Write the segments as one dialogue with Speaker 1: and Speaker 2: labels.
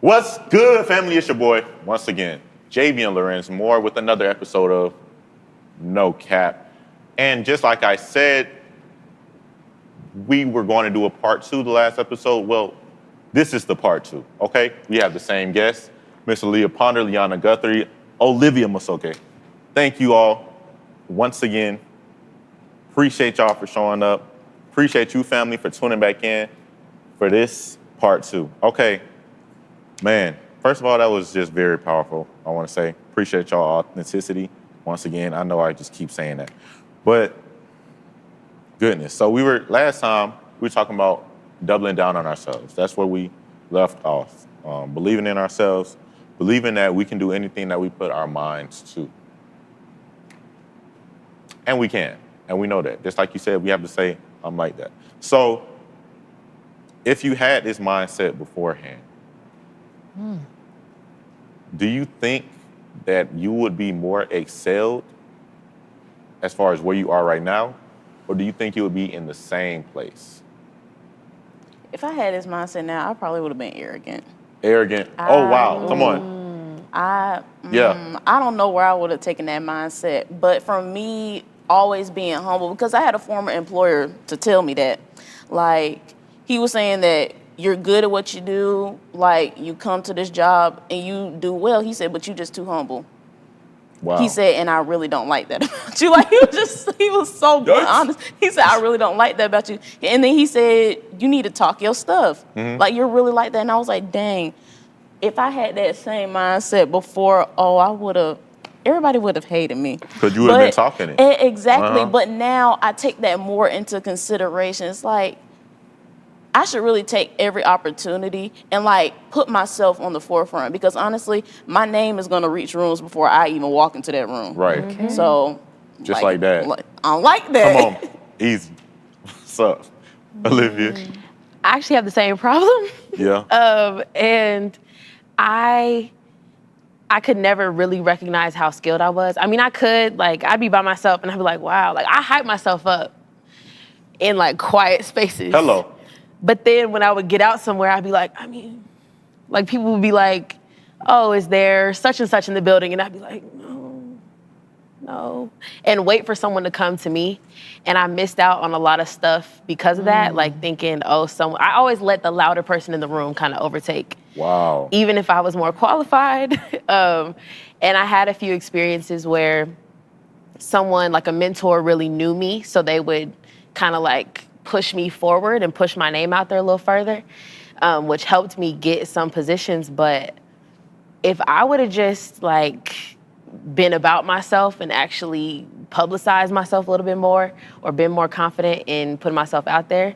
Speaker 1: What's good, family? It's your boy, once again, JB and Lorenz, more with another episode of No Cap. And just like I said, we were going to do a part 2 the last episode. Well, this is the part 2, okay? We have the same guests, Miss Aaliyah Ponder, Liana Guthrie, Olivia Masoke. Thank you all once again. Appreciate y'all for showing up. Appreciate you, family, for tuning back in for this part 2. Okay. Man, first of all, that was just very powerful, I want to say. Appreciate y'all authenticity. Once again, I know I just keep saying that. But, goodness. So last time, we were talking about doubling down on ourselves. That's where we left off. Believing in ourselves, believing that we can do anything that we put our minds to. And we can, and we know that. Just like you said, we have to say, I'm like that. So, if you had this mindset beforehand, do you think that you would be more excelled as far as where you are right now? Or do you think you would be in the same place?
Speaker 2: If I had this mindset now, I probably would have been arrogant.
Speaker 1: Arrogant? Oh, wow. Come on.
Speaker 2: I don't know where I would have taken that mindset. But for me, always being humble, because I had a former employer to tell me that. Like, he was saying that you're good at what you do, like you come to this job and you do well. He said, but you just too humble.
Speaker 1: Wow.
Speaker 2: He said, and I really don't like that about you. Like, he was so honest. He said, I really don't like that about you. And then he said, you need to talk your stuff. Mm-hmm. Like, you're really like that. And I was like, dang, if I had that same mindset before, everybody would have hated me.
Speaker 1: Because you would have been talking it.
Speaker 2: Exactly. Uh-huh. But now I take that more into consideration. It's like, I should really take every opportunity and like put myself on the forefront, because honestly, my name is gonna reach rooms before I even walk into that room.
Speaker 1: Right. Okay.
Speaker 2: So
Speaker 1: just like that.
Speaker 2: I'm like that.
Speaker 1: Come on. Easy. What's up, Olivia?
Speaker 3: I actually have the same problem.
Speaker 1: Yeah.
Speaker 3: And I could never really recognize how skilled I was. I mean, I could, like, I'd be by myself and I'd be like, wow, like I hype myself up in like quiet spaces.
Speaker 1: Hello.
Speaker 3: But then when I would get out somewhere, I'd be like, like people would be like, oh, is there such and such in the building? And I'd be like, no. And wait for someone to come to me. And I missed out on a lot of stuff because of that, like thinking, I always let the louder person in the room kind of overtake.
Speaker 1: Wow.
Speaker 3: Even if I was more qualified. And I had a few experiences where someone, like a mentor, really knew me. So they would kind of like push me forward and push my name out there a little further, which helped me get some positions. But if I would have just like been about myself and actually publicized myself a little bit more, or been more confident in putting myself out there,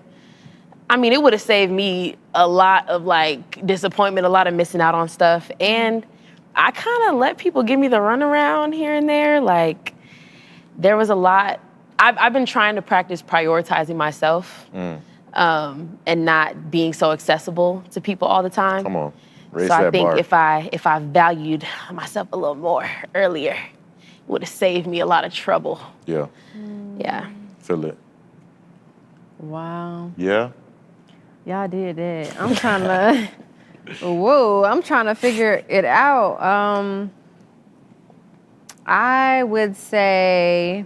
Speaker 3: I mean, it would have saved me a lot of like disappointment, a lot of missing out on stuff. And I kind of let people give me the runaround here and there. Like, there was a lot. I've been trying to practice prioritizing myself and not being so accessible to people all the time.
Speaker 1: Come on, raise
Speaker 3: so
Speaker 1: that
Speaker 3: I think
Speaker 1: bar.
Speaker 3: if I valued myself a little more earlier, it would have saved me a lot of trouble.
Speaker 1: Yeah.
Speaker 3: Yeah.
Speaker 1: Feel it.
Speaker 4: Wow.
Speaker 1: Yeah?
Speaker 4: Y'all did that. I'm trying to figure it out. I would say,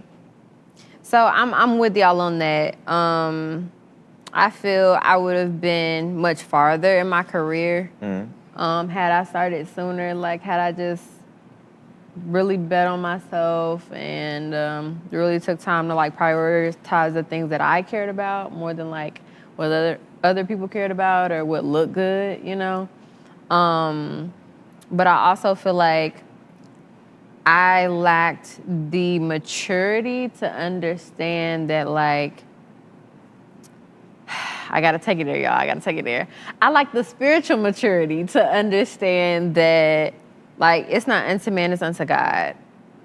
Speaker 4: so I'm with y'all on that. I feel I would have been much farther in my career had I started sooner. Like, had I just really bet on myself and really took time to like prioritize the things that I cared about more than like what other people cared about or what looked good, you know. But I also feel like I lacked the maturity to understand that, like, I gotta take it there, y'all. I gotta take it there. I lack the spiritual maturity to understand that, like, it's not unto man, it's unto God.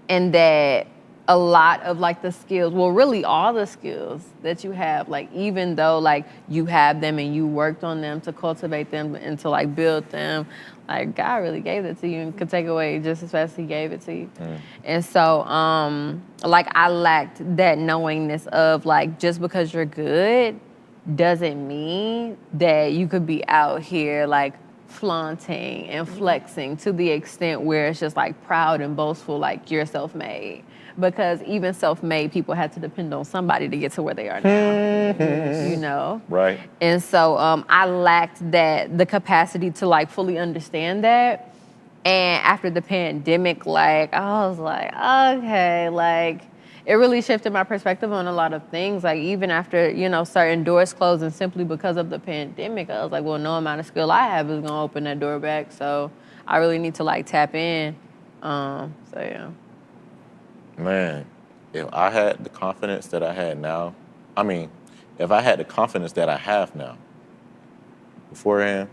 Speaker 4: And that a lot of, like, the skills, well, really all the skills that you have, like, even though, like, you have them and you worked on them to cultivate them and to, like, build them, like, God really gave it to you and could take away just as fast as he gave it to you. And so, like, I lacked that knowingness of, like, just because you're good doesn't mean that you could be out here, like, flaunting and flexing to the extent where it's just like proud and boastful, like you're self-made. Because even self-made people had to depend on somebody to get to where they are now, you know?
Speaker 1: Right.
Speaker 4: And so I lacked the capacity to like fully understand that. And after the pandemic, like, I was like, okay, like, it really shifted my perspective on a lot of things. Like, even after, you know, certain doors closed and simply because of the pandemic, I was like, well, no amount of skill I have is gonna open that door back. So I really need to like tap in. So yeah.
Speaker 1: Man, if I had the confidence that I had now, if I had the confidence that I have now, beforehand,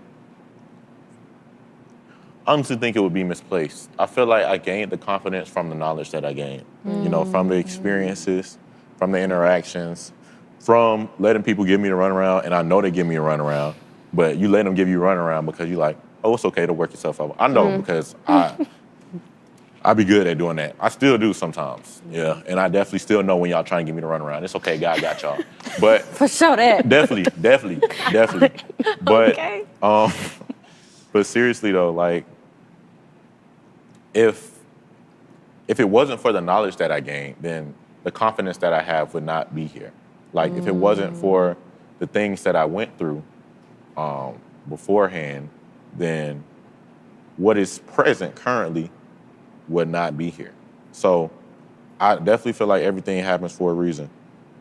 Speaker 1: I honestly think it would be misplaced. I feel like I gained the confidence from the knowledge that I gained, you know, from the experiences, from the interactions, from letting people give me the runaround, and I know they give me a runaround, but you let them give you a runaround because you're like, oh, it's okay to work yourself up. I know because I be good at doing that. I still do sometimes, yeah, and I definitely still know when y'all trying to give me the runaround. It's okay, God got y'all, but
Speaker 4: For sure that.
Speaker 1: definitely. But
Speaker 4: Okay.
Speaker 1: but seriously though, like, if it wasn't for the knowledge that I gained, then the confidence that I have would not be here. Like, if it wasn't for the things that I went through beforehand, then what is present currently would not be here. So I definitely feel like everything happens for a reason.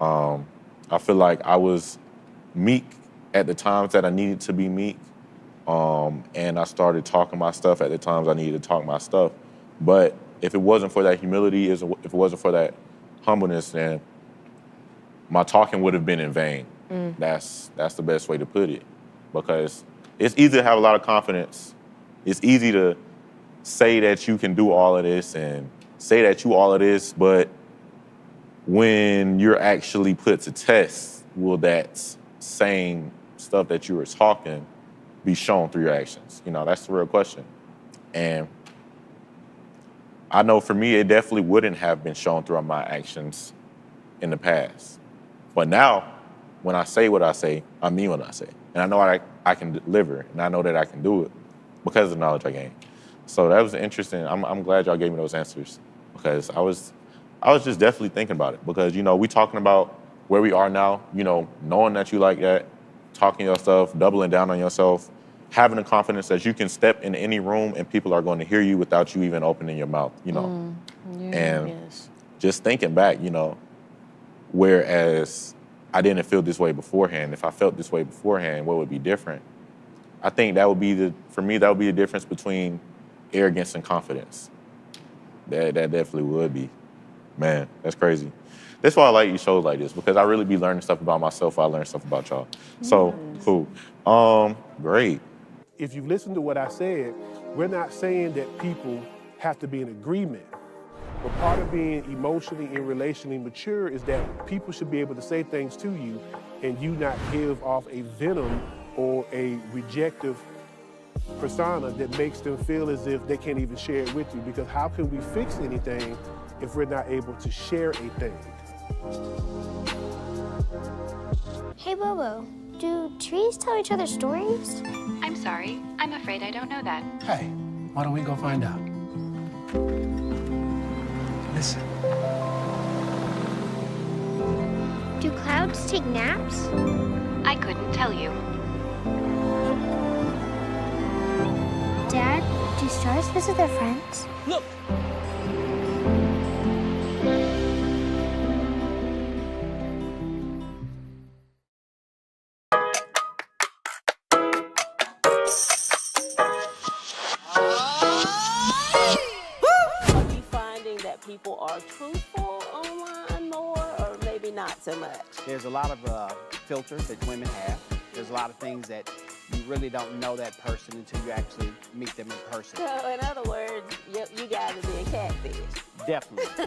Speaker 1: I feel like I was meek at the times that I needed to be meek. And I started talking my stuff at the times I needed to talk my stuff. But if it wasn't for that humility, if it wasn't for that humbleness, then my talking would have been in vain. That's the best way to put it. Because it's easy to have a lot of confidence. It's easy to say that you can do all of this and say that you all of this, but when you're actually put to test, will that same stuff that you were talking be shown through your actions? You know, that's the real question. And I know for me, it definitely wouldn't have been shown through my actions in the past. But now, when I say what I say, I mean what I say. And I know I can deliver, and I know that I can do it because of the knowledge I gained. So that was interesting. I'm glad y'all gave me those answers, because I was just definitely thinking about it. Because, you know, we talking about where we are now, you know, knowing that you like that, talking your stuff, doubling down on yourself, having the confidence that you can step in any room and people are going to hear you without you even opening your mouth, you know. And just thinking back, you know, whereas I didn't feel this way beforehand, if I felt this way beforehand, what would be different? I think that would be for me, that would be the difference between arrogance and confidence. That definitely would be. Man, that's crazy. That's why I like these shows like this, because I really be learning stuff about myself. I learn stuff about y'all. So, cool. Great.
Speaker 5: If you listen to what I said, we're not saying that people have to be in agreement. But part of being emotionally and relationally mature is that people should be able to say things to you and you not give off a venom or a rejective persona that makes them feel as if they can't even share it with you. Because how can we fix anything if we're not able to share a thing?
Speaker 6: Hey, Bobo, do trees tell each other stories?
Speaker 7: I'm sorry. I'm afraid I don't know that.
Speaker 8: Hey, why don't we go find out? Listen.
Speaker 6: Do clouds take naps?
Speaker 7: I couldn't tell you.
Speaker 6: Dad, do stars visit their friends?
Speaker 8: Look!
Speaker 9: Are you finding that people are truthful online more, or maybe not so much?
Speaker 10: There's a lot of filters that women have. There's a lot of things that you really don't know that person until you actually meet them in person.
Speaker 9: So, in other words, you guys are being catfish.
Speaker 10: Definitely.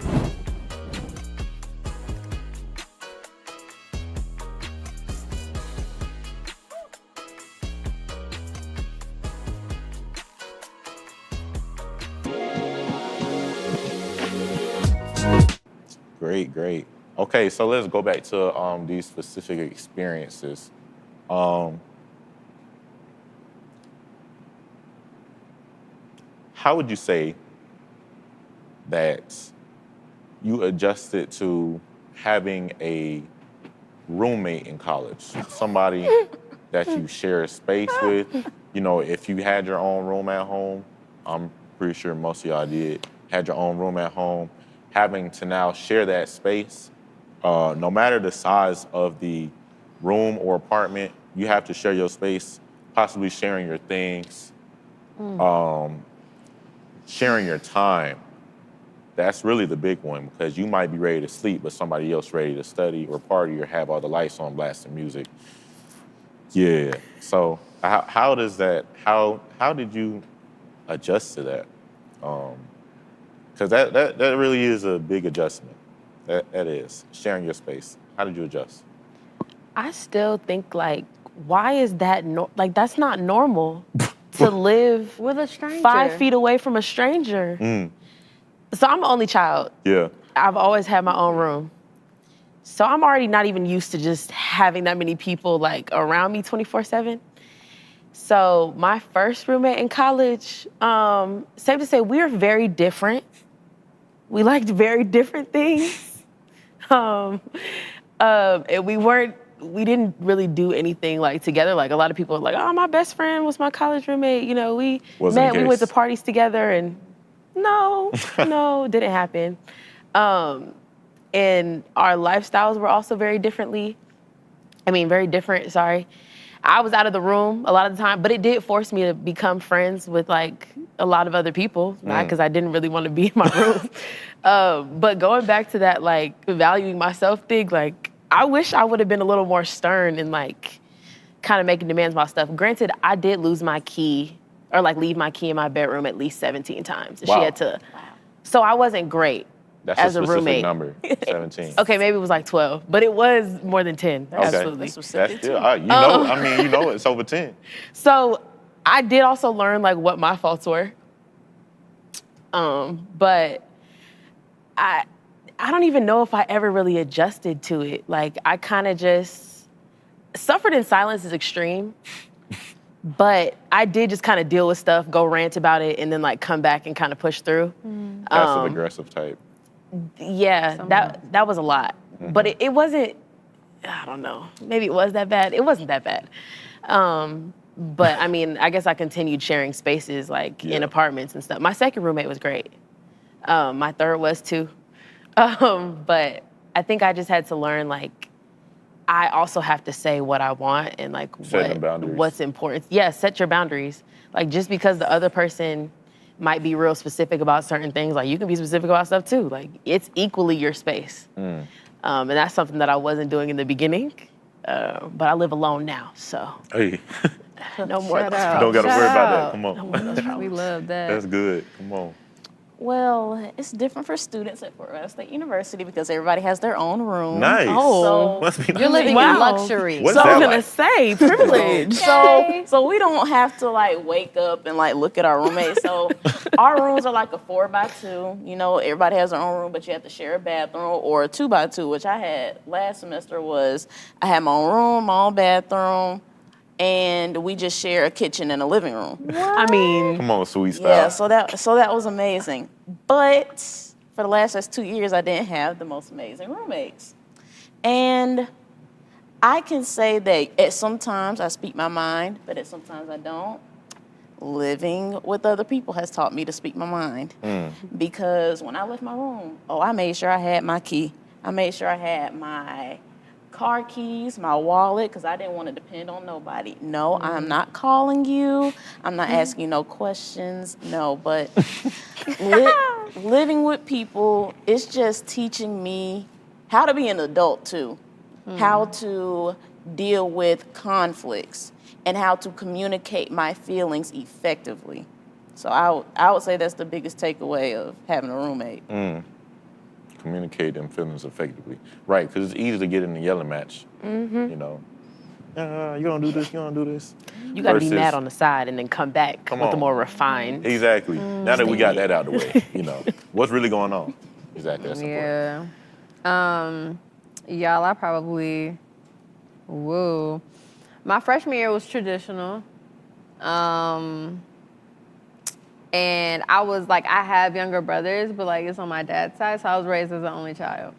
Speaker 1: Great. Okay, so let's go back to these specific experiences. how would you say that you adjusted to having a roommate in college? Somebody that you share a space with. You know, if you had your own room at home, I'm pretty sure most of y'all did, had your own room at home, having to now share that space, no matter the size of the room or apartment, you have to share your space, possibly sharing your things, sharing your time. That's really the big one, because you might be ready to sleep, but somebody else ready to study or party or have all the lights on, blasting music. Yeah. So how did you adjust to that? Because that really is a big adjustment. That is sharing your space. How did you adjust?
Speaker 3: I still think like, why is that like that's not normal to live
Speaker 4: With a stranger.
Speaker 3: 5 feet away from a stranger. So I'm an only child.
Speaker 1: Yeah.
Speaker 3: I've always had my own room. So I'm already not even used to just having that many people like around me 24/7. So my first roommate in college, safe to say we're very different. We liked very different things. And we didn't really do anything like together. Like a lot of people are like, oh, my best friend was my college roommate. You know, we met, we went to parties together, and no, didn't happen. And our lifestyles were also very different, sorry. I was out of the room a lot of the time, but it did force me to become friends with like a lot of other people, not because I didn't really want to be in my room. But going back to that like valuing myself thing, like I wish I would have been a little more stern and like kind of making demands about stuff. Granted, I did lose my key or like leave my key in my bedroom at least 17 times. And
Speaker 1: Wow.
Speaker 3: she had to, so I wasn't great.
Speaker 1: That's
Speaker 3: as
Speaker 1: a specific
Speaker 3: roommate.
Speaker 1: number, 17.
Speaker 3: Okay, maybe it was like 12, but it was more than 10, absolutely.
Speaker 1: That's still, you know it's over 10.
Speaker 3: So I did also learn like what my faults were. But I don't even know if I ever really adjusted to it. Like I kind of just suffered in silence is extreme, but I did just kind of deal with stuff, go rant about it, and then like come back and kind of push through.
Speaker 1: Passive aggressive type.
Speaker 3: Yeah, that was a lot. But it wasn't, I don't know, maybe it was that bad. It wasn't that bad. But I mean, I guess I continued sharing spaces like in apartments and stuff. My second roommate was great. My third was too. But I think I just had to learn like, I also have to say what I want and like what's important. Yeah, set your boundaries. Like just because the other person might be real specific about certain things, like you can be specific about stuff too. Like it's equally your space. And that's something that I wasn't doing in the beginning, but I live alone now, so.
Speaker 1: Hey.
Speaker 3: No more.
Speaker 1: Don't gotta worry about that, come on.
Speaker 4: We love that.
Speaker 1: That's good, come on.
Speaker 2: Well, it's different for students at Fort Wayne State University because everybody has their own room.
Speaker 1: Nice.
Speaker 2: So
Speaker 1: Must be nice.
Speaker 4: You're living in luxury.
Speaker 1: What's
Speaker 3: So
Speaker 1: that
Speaker 3: I was gonna
Speaker 1: like?
Speaker 3: say, privilege.
Speaker 2: So we don't have to like wake up and like look at our roommates. So our rooms are like a 4x2. You know, everybody has their own room, but you have to share a bathroom, or a 2x2, which I had last semester was I had my own room, my own bathroom, and we just share a kitchen and a living room.
Speaker 3: I mean,
Speaker 1: Come on, sweet style.
Speaker 2: Yeah, so that was amazing. But for the last 2 years, I didn't have the most amazing roommates. And I can say that at sometimes I speak my mind, but at sometimes I don't. Living with other people has taught me to speak my mind. Because when I left my room, I made sure I had my key. I made sure I had my car keys, my wallet, because I didn't want to depend on nobody. No, I'm not calling you. I'm not asking you no questions. No, but living with people, it's just teaching me how to be an adult too, how to deal with conflicts, and how to communicate my feelings effectively. So I would say that's the biggest takeaway of having a roommate.
Speaker 1: Communicate them feelings effectively. Right, because it's easy to get in the yelling match. You know, you don't do this, you don't do this.
Speaker 3: you gotta be mad on the side and then come back with a more refined.
Speaker 1: Exactly. Now that we got that out of the way, you know, what's really going on? Exactly, that's important.
Speaker 4: Y'all, I probably, my freshman year was traditional. And I was like, I have younger brothers, but like it's on my dad's side, so I was raised as an only child.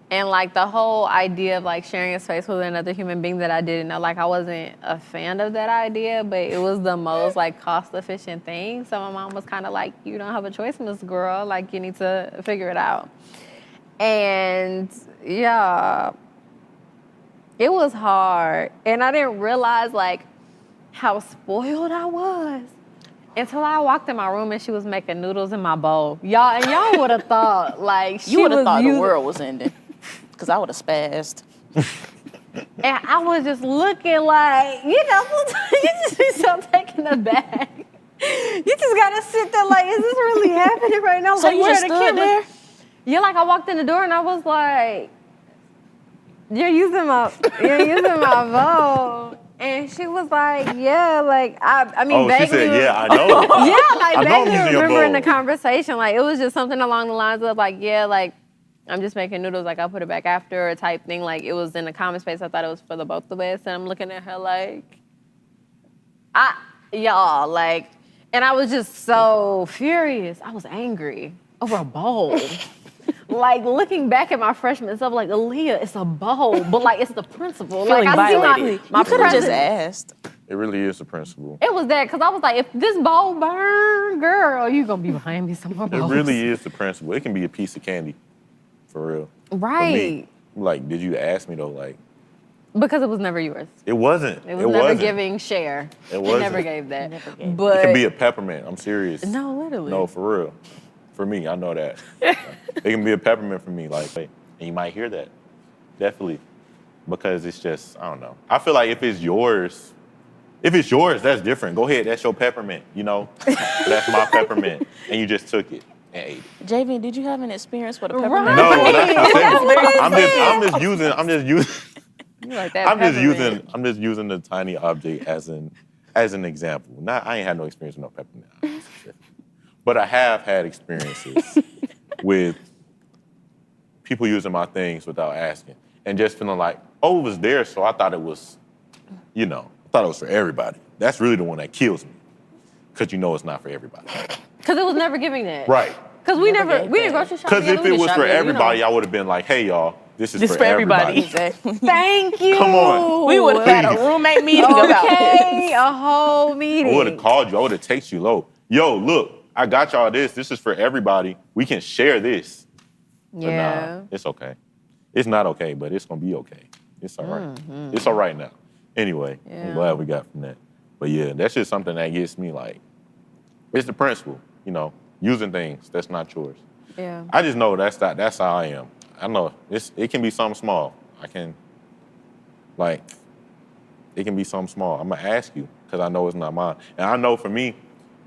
Speaker 4: And like the whole idea of like sharing a space with another human being that I didn't know, like I wasn't a fan of that idea, but it was the most like cost efficient thing. So my mom was kind of like, you don't have a choice, Miss Girl, like you need to figure it out. And yeah, it was hard. And I didn't realize like how spoiled I was until I walked in my room and she was making noodles in my bowl. Y'all would have thought like
Speaker 2: You would have thought the world was ending. Because I would have spazzed.
Speaker 4: And I was just looking like, you just be so taken aback. You just gotta sit there like, is this really happening right now?
Speaker 2: So
Speaker 4: like,
Speaker 2: you just stood there?
Speaker 4: Yeah, like I walked in the door and I was like, you're using my bowl. And she was like, yeah, like, I mean,
Speaker 1: she said, yeah, I know.
Speaker 4: Yeah, like,
Speaker 1: I know I'm
Speaker 4: vaguely
Speaker 1: using your
Speaker 4: remembering
Speaker 1: bowl.
Speaker 4: the conversation. Like, it was just something along the lines of, like, yeah, like, I'm just making noodles, like, I'll put it back after, type thing. Like, it was in the common space. I thought it was for the both of us. And I'm looking at her like, y'all, like, and I was just so furious. I was angry over a bowl. Like, looking back at my freshman self, like, Aaliyah, it's a bowl, but, like, it's the principle.
Speaker 2: Feeling
Speaker 4: like, I see
Speaker 2: violated.
Speaker 4: my
Speaker 2: You could have just
Speaker 4: presence.
Speaker 2: asked.
Speaker 1: It really is the principle.
Speaker 4: It was that, because I was like, if this bowl burn, girl, you going to be behind me some more
Speaker 1: It
Speaker 4: bowls.
Speaker 1: really is the principle. It can be a piece of candy, for real.
Speaker 4: Right.
Speaker 1: For me, like, did you ask me though? Like,
Speaker 4: Because it was never yours.
Speaker 1: it wasn't.
Speaker 4: It was never
Speaker 1: wasn't.
Speaker 4: giving share.
Speaker 1: It
Speaker 4: Never
Speaker 1: wasn't.
Speaker 4: gave that.
Speaker 1: It
Speaker 4: But
Speaker 1: can be a peppermint. I'm serious.
Speaker 4: no, literally.
Speaker 1: No, for real. For me, I know that. It can be a peppermint for me. Like, and you might hear that. Definitely. Because it's just, I don't know. I feel like if it's yours, that's different. Go ahead, that's your peppermint, you know? That's my peppermint. And you just took it and ate it.
Speaker 2: JV, did you have an experience with a peppermint?
Speaker 4: Right.
Speaker 1: No, that's what I'm
Speaker 4: That's
Speaker 1: saying.
Speaker 4: what
Speaker 1: I'm just using
Speaker 4: You like that
Speaker 1: I'm
Speaker 4: peppermint.
Speaker 1: just using the tiny object as an example. I ain't had no experience with no peppermint. But I have had experiences with people using my things without asking and just feeling like, oh, it was there, so I thought it was, I thought it was for everybody. That's really the one that kills me, because you know it's not for everybody.
Speaker 4: Because it was never giving that.
Speaker 1: Right.
Speaker 4: Because we didn't grocery shop
Speaker 1: Because
Speaker 4: together.
Speaker 1: if
Speaker 4: We
Speaker 1: it
Speaker 4: just
Speaker 1: was
Speaker 4: shop
Speaker 1: for
Speaker 4: together,
Speaker 1: everybody, I would have been like, hey, y'all, this is
Speaker 2: This
Speaker 1: for everybody.
Speaker 2: Exactly.
Speaker 4: Thank you.
Speaker 1: Come on.
Speaker 2: We would have had a
Speaker 1: Please.
Speaker 2: roommate meeting about
Speaker 4: Okay,
Speaker 2: this.
Speaker 4: a whole meeting.
Speaker 1: I would have called you. I would have texted you low. Yo, look, I got y'all this. This is for everybody. We can share this. But
Speaker 4: Yeah.
Speaker 1: nah, it's okay. It's not okay, but it's going to be okay. It's all right. It's all right now. Anyway, I'm glad we got from that. But yeah, that's just something that gets me like, it's the principle, using things that's not yours.
Speaker 4: Yeah.
Speaker 1: I just know that's how I am. I know it can be something small. It can be something small. I'm going to ask you because I know it's not mine. And I know for me,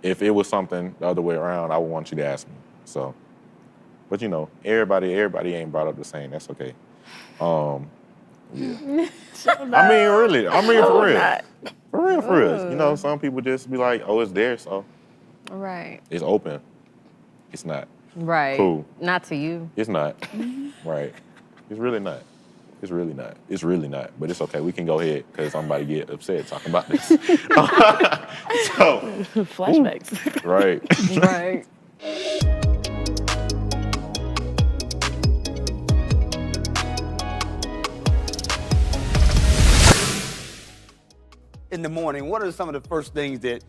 Speaker 1: if it was something the other way around, I would want you to ask me. So, but everybody ain't brought up the same. That's okay. Yeah. Really. For real.
Speaker 2: Not.
Speaker 1: For real. Some people just be like, oh, it's there, so
Speaker 4: Right.
Speaker 1: it's open. It's not.
Speaker 4: Right.
Speaker 1: Cool.
Speaker 4: Not to you.
Speaker 1: It's not. Right. It's really not. It's really not. It's really not. But it's okay. We can go ahead because I'm about to get upset talking about this. So,
Speaker 2: Flashbacks.
Speaker 1: right.
Speaker 4: Right.
Speaker 11: In the morning, what are some of the first things that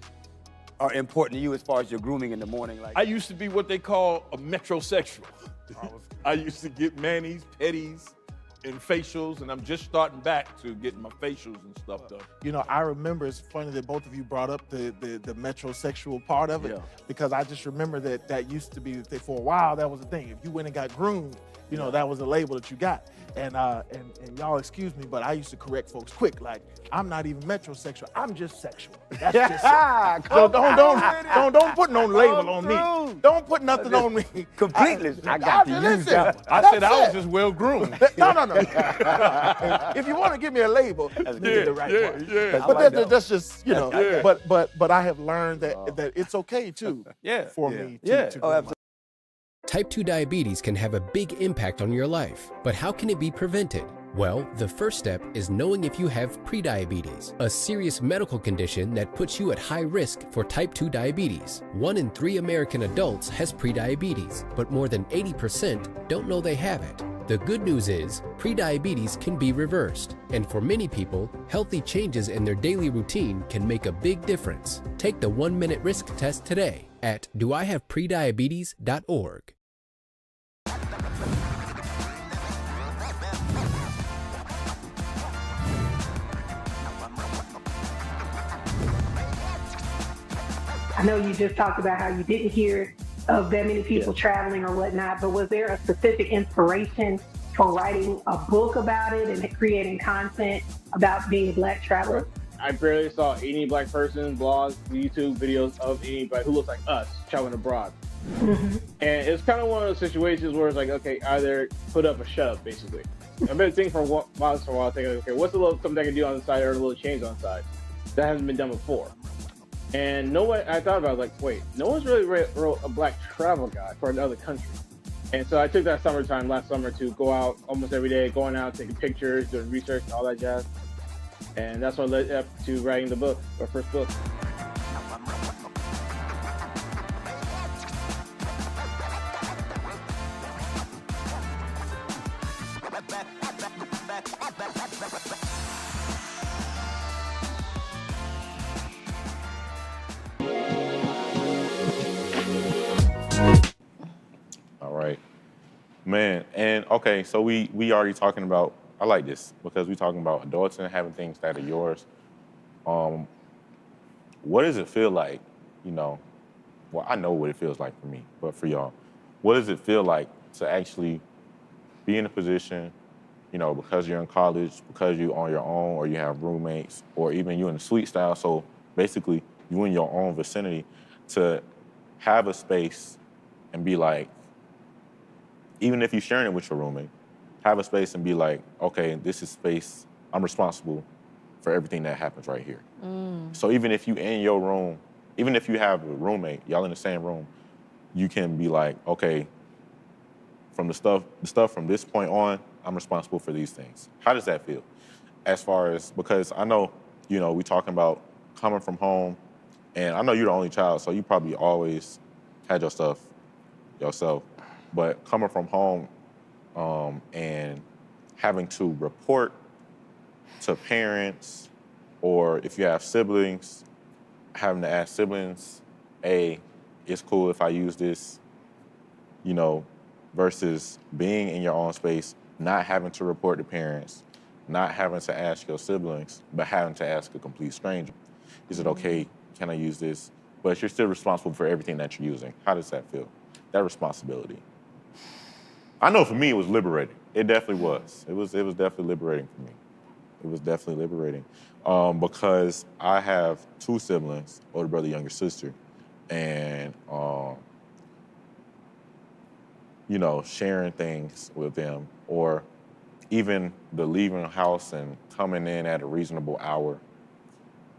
Speaker 11: are important to you as far as your grooming in the morning? Like,
Speaker 12: I used to be what they call a metrosexual. I used to get manis, pedis, and facials, and I'm just starting back to getting my facials and stuff done.
Speaker 13: I remember, it's funny that both of you brought up the metrosexual part of it, because I just remember that used to be the thing. For a while, that was the thing. If you went and got groomed, that was a label that you got. And y'all excuse me, but I used to correct folks quick. Like, I'm not even metrosexual. I'm just sexual. That's just it. So don't put no label on me. Don't put nothing on me.
Speaker 11: completely. I got to use that one.
Speaker 12: I said I was just well groomed.
Speaker 13: No. If you want to give me a label, you get the right one.
Speaker 12: Yeah.
Speaker 13: But that's just, But I have learned that it's okay too. For me to groom my.
Speaker 14: Type 2 diabetes can have a big impact on your life, but how can it be prevented? Well, the first step is knowing if you have prediabetes, a serious medical condition that puts you at high risk for type 2 diabetes. 1 in 3 American adults has prediabetes, but more than 80% don't know they have it. The good news is, prediabetes can be reversed, and for many people, healthy changes in their daily routine can make a big difference. Take the 1-minute risk test today at doihaveprediabetes.org.
Speaker 15: I know you just talked about how you didn't hear of that many people traveling or whatnot, but was there a specific inspiration for writing a book about it and creating content about being a Black traveler?
Speaker 16: I barely saw any Black person, blogs, YouTube videos of anybody who looks like us traveling abroad.
Speaker 15: Mm-hmm.
Speaker 16: And it's kind of one of those situations where it's like, okay, either put up or shut up, basically. I've been thinking for a while, thinking, okay, what's a little something I can do on the side or a little change on the side that hasn't been done before? And I thought about it, like, wait, no one's really wrote a Black travel guide for another country. And so I took that last summer to go out almost every day, going out, taking pictures, doing research and all that jazz. And that's what led up to writing the book, our first book.
Speaker 1: All right, man. And okay, so we already talking about, I like this because we talking about adults and having things that are yours. What does it feel like, well, I know what it feels like for me, but for y'all, what does it feel like to actually be in a position, because you're in college, because you're on your own, or you have roommates, or even you in the suite style, so basically you in your own vicinity, to have a space and be like, even if you're sharing it with your roommate, have a space and be like, okay, this is space, I'm responsible for everything that happens right here. So even if you in your room, even if you have a roommate, y'all in the same room, you can be like, okay, from the stuff from this point on, I'm responsible for these things. How does that feel? As far as, because I know, we talking about coming from home, and I know you're the only child, so you probably always had your stuff yourself. But coming from home and having to report to parents, or if you have siblings, having to ask siblings, hey, it's cool if I use this, versus being in your own space, not having to report to parents, not having to ask your siblings, but having to ask a complete stranger. Is it okay? Can I use this? But you're still responsible for everything that you're using. How does that feel? That responsibility. I know for me it was liberating. It definitely was. It was definitely liberating for me. It was definitely liberating because I have 2 siblings, older brother, younger sister, and sharing things with them, or even the leaving the house and coming in at a reasonable hour.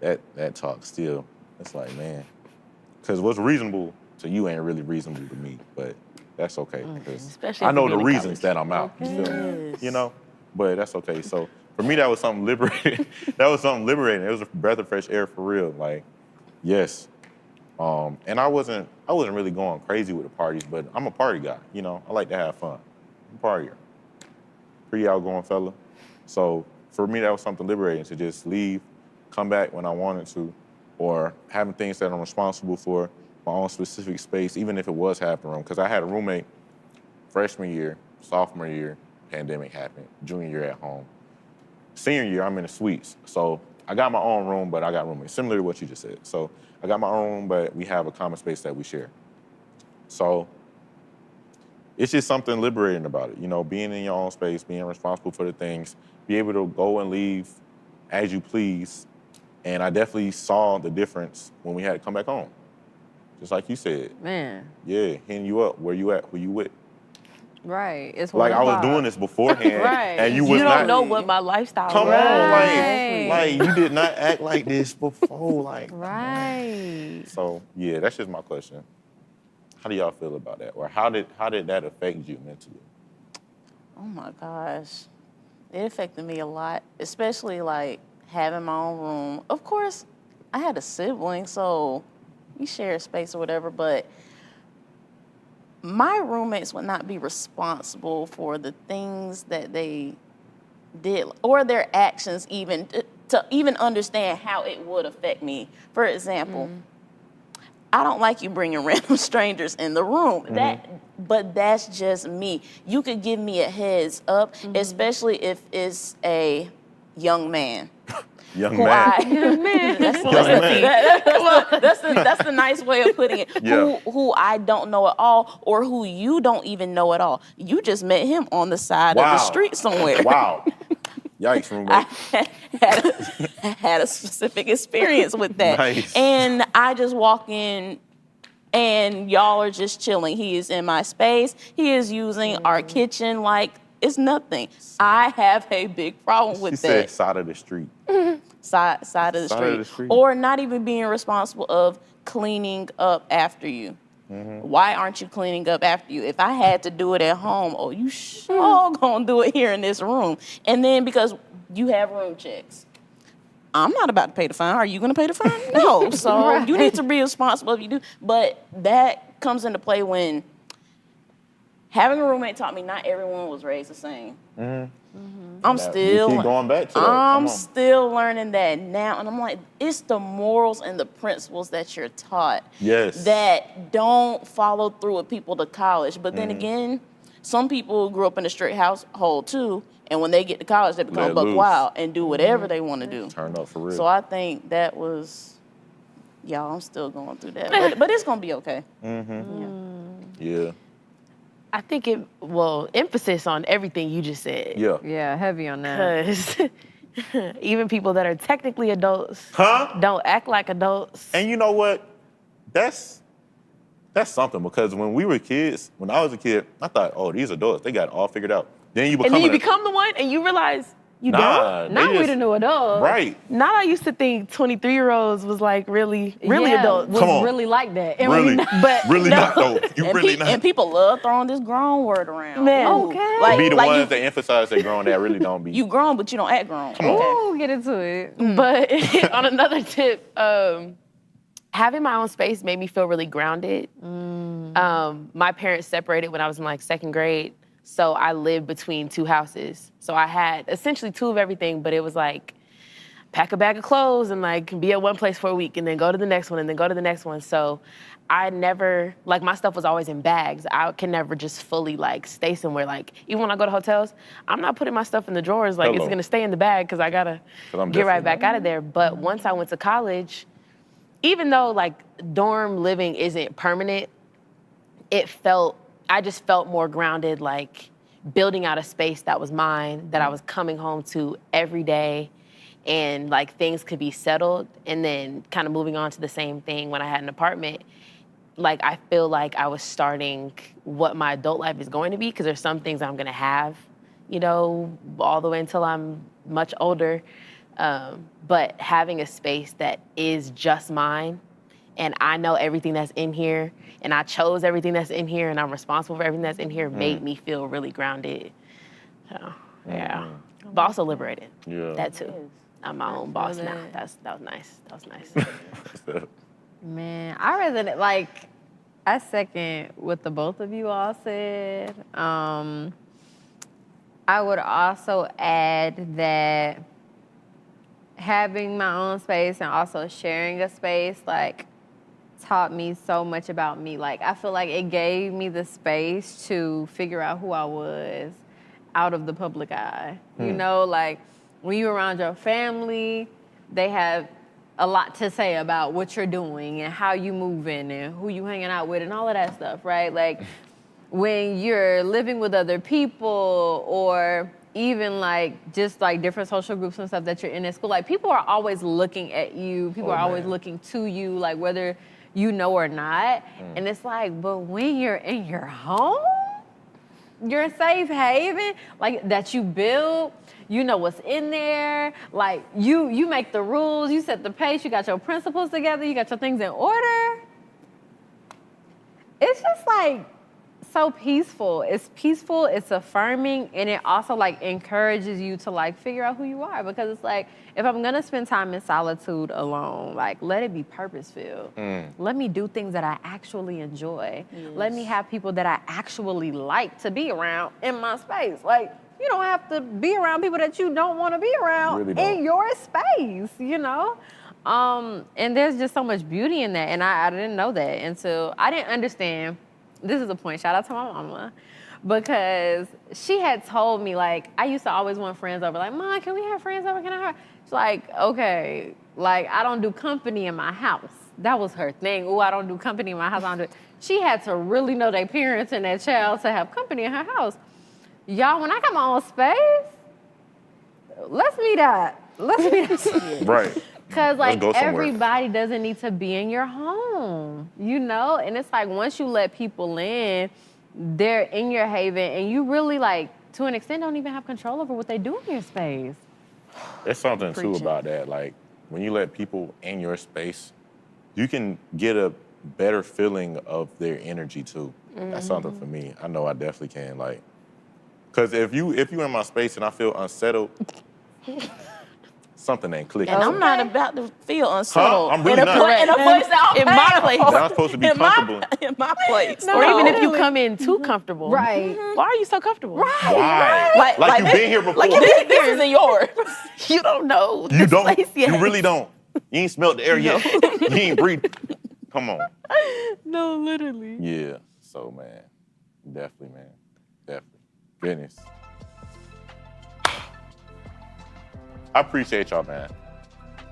Speaker 1: That talk still, it's like, man, because what's reasonable to you ain't really reasonable to me, but that's okay, because I know the reasons that I'm out, but that's okay. So for me, that was something liberating. That was something liberating. It was a breath of fresh air for real. Like, yes. And I wasn't really going crazy with the parties, but I'm a party guy, I like to have fun. I'm a partier. Pretty outgoing fella. So for me, that was something liberating to just leave, come back when I wanted to, or having things that I'm responsible for, my own specific space, even if it was half the room. Because I had a roommate freshman year, sophomore year, pandemic happened, junior year at home. Senior year, I'm in the suites. So I got my own room, but I got roommates, similar to what you just said. So I got my own room, but we have a common space that we share. So it's just something liberating about it, being in your own space, being responsible for the things, be able to go and leave as you please. And I definitely saw the difference when we had to come back home. Just like you said.
Speaker 4: Man.
Speaker 1: Yeah, hitting you up, where you at, who you with.
Speaker 4: Right. It's
Speaker 1: like I was doing this beforehand,
Speaker 3: right.
Speaker 1: And you
Speaker 3: don't know what my lifestyle
Speaker 1: Come
Speaker 3: was.
Speaker 1: on, like you did not act like this before, like.
Speaker 4: Right.
Speaker 1: So yeah, that's just my question. How do y'all feel about that, or how did that affect you mentally?
Speaker 2: Oh my gosh. It affected me a lot, especially like having my own room. Of course, I had a sibling, so we shared space or whatever, but my roommates would not be responsible for the things that they did or their actions even to even understand how it would affect me. For example, I don't like you bringing random strangers in the room. But that's just me. You could give me a heads up, especially if it's a young man.
Speaker 1: Young man.
Speaker 2: That's the nice way of putting it.
Speaker 1: Yeah.
Speaker 2: Who I don't know at all, or who you don't even know at all. You just met him on the side of the street somewhere.
Speaker 1: Wow. Yikes, roommate.
Speaker 2: I had a specific experience with that.
Speaker 1: Nice.
Speaker 2: And I just walk in and y'all are just chilling. He is in my space. He is using our kitchen like it's nothing. I have a big problem with
Speaker 1: She
Speaker 2: that.
Speaker 1: said side of the street.
Speaker 2: Side of the street. Or not even being responsible of cleaning up after you. Why aren't you cleaning up after you? If I had to do it at home, you sure gonna do it here in this room. And then because you have room checks. I'm not about to pay the fine. Are you gonna pay the fine? No. So you need to be responsible if you do. But that comes into play when having a roommate taught me not everyone was raised the same. I'm still
Speaker 1: keep going back to that.
Speaker 2: I'm still learning that now, and I'm like, it's the morals and the principles that you're taught that don't follow through with people to college. But then again, some people grew up in a strict household too, and when they get to college, they become buck wild and do whatever they want to do.
Speaker 1: Turn up for real.
Speaker 2: So I think that was, I'm still going through that, but it's gonna be okay.
Speaker 1: Yeah.
Speaker 3: I think emphasis on everything you just said.
Speaker 1: Yeah.
Speaker 4: Yeah, heavy on that.
Speaker 3: Because even people that are technically adults don't act like adults.
Speaker 1: And you know what? That's something, because when we were kids, when I was a kid, I thought, these adults, they got it all figured out. Then you
Speaker 3: become the one and you realize you don't.
Speaker 4: Now we the new adults.
Speaker 1: Right.
Speaker 3: Not I used to think 23-year-olds was like really adults.
Speaker 4: Was really like that. And
Speaker 1: really,
Speaker 3: but
Speaker 1: really not though. You
Speaker 2: and
Speaker 1: really not.
Speaker 2: And people love throwing this grown word around.
Speaker 3: Man.
Speaker 4: Okay.
Speaker 1: Like, be the ones that emphasize that grown that really don't be.
Speaker 2: You grown, but you don't act grown.
Speaker 4: Ooh, get into it.
Speaker 3: But on another tip, having my own space made me feel really grounded. My parents separated when I was in like second grade. So I lived between two houses. So I had essentially two of everything, but it was like pack a bag of clothes and like be at one place for a week and then go to the next one and then go to the next one. So I never, like my stuff was always in bags. I can never just fully like stay somewhere. Like even when I go to hotels, I'm not putting my stuff in the drawers. Like it's gonna stay in the bag because I gotta get right back out of there. But once I went to college, even though like dorm living isn't permanent, I just felt more grounded, like building out a space that was mine, that I was coming home to every day, and like things could be settled, and then kind of moving on to the same thing when I had an apartment. Like I feel like I was starting what my adult life is going to be, because there's some things I'm gonna have, all the way until I'm much older. But having a space that is just mine, and I know everything that's in here, and I chose everything that's in here, and I'm responsible for everything that's in here, made me feel really grounded. So, yeah. But also liberated.
Speaker 1: Yeah.
Speaker 3: That too. I'm my own boss now. That was nice. That was nice.
Speaker 4: Man, I rather, like, I second what the both of you all said. I would also add that having my own space and also sharing a space, like, taught me so much about me. Like, I feel like it gave me the space to figure out who I was out of the public eye. Like, when you're around your family, they have a lot to say about what you're doing and how you moving and who you hanging out with and all of that stuff, right? Like, when you're living with other people, or even like just like different social groups and stuff that you're in at school, like people are always looking at you. People are always looking to you, like whether you know or not. And it's like, but when you're in your home, your safe haven, like that you build, you know what's in there. Like you make the rules, you set the pace, you got your principles together, you got your things in order. It's just like so peaceful. It's peaceful, it's affirming, and it also like encourages you to like figure out who you are, because it's like, if I'm gonna spend time in solitude alone, like let it be purpose-filled. Let me do things that I actually enjoy. Let me have people that I actually like to be around in my space. Like, you don't have to be around people that you don't want to be around in your space, you know? And there's just so much beauty in that, and I didn't know that until I didn't understand. This is a point, shout out to my mama, because she had told me, like, I used to always want friends over, like, Mom, can we have friends over, can I have? She's like, okay, like, I don't do company in my house. That was her thing. I don't do company in my house, I don't do it. She had to really know their parents and their child to have company in her house. Y'all, when I got my own space, let's meet up.
Speaker 1: Right.
Speaker 4: Because, like, everybody doesn't need to be in your home, you know? And it's like, once you let people in, they're in your haven, and you really, like, to an extent, don't even have control over what they do in your space.
Speaker 1: There's something, too, about that. Like, when you let people in your space, you can get a better feeling of their energy, too. That's something for me. I know I definitely can, like, because if you're in my space and I feel unsettled, something ain't clicking.
Speaker 2: And I'm not about to feel unsettled.
Speaker 1: I'm really not.
Speaker 2: In a place that
Speaker 3: in my place.
Speaker 1: I'm supposed to be comfortable.
Speaker 2: In my place.
Speaker 3: Or even if you come in too comfortable.
Speaker 4: Right.
Speaker 3: Why are you so comfortable?
Speaker 1: Why? Like you've been here before.
Speaker 2: Like this isn't yours.
Speaker 3: You don't know.
Speaker 1: You don't.
Speaker 3: Place yet.
Speaker 1: You really don't. You ain't smelled the air yet. You ain't breathed. Come on.
Speaker 3: No, literally.
Speaker 1: Yeah. So, man. Definitely, man. Definitely. Goodness. I appreciate y'all, man.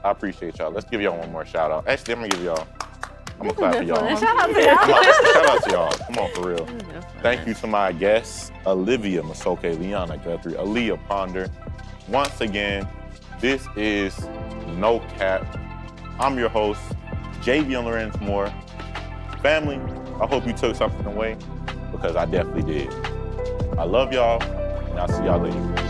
Speaker 1: I appreciate y'all. Let's give y'all one more shout out. Actually, I'm gonna give y'all. I'm gonna clap for y'all.
Speaker 4: Shout out to y'all.
Speaker 1: Shout out to y'all. Come on, for real. Thank you to my guests, Olivia Masoke, Liana Guthrie, Aaliyah Ponder. Once again, this is No Cap. I'm your host, Javion Lorenz Moore. Family, I hope you took something away, because I definitely did. I love y'all, and I'll see y'all later.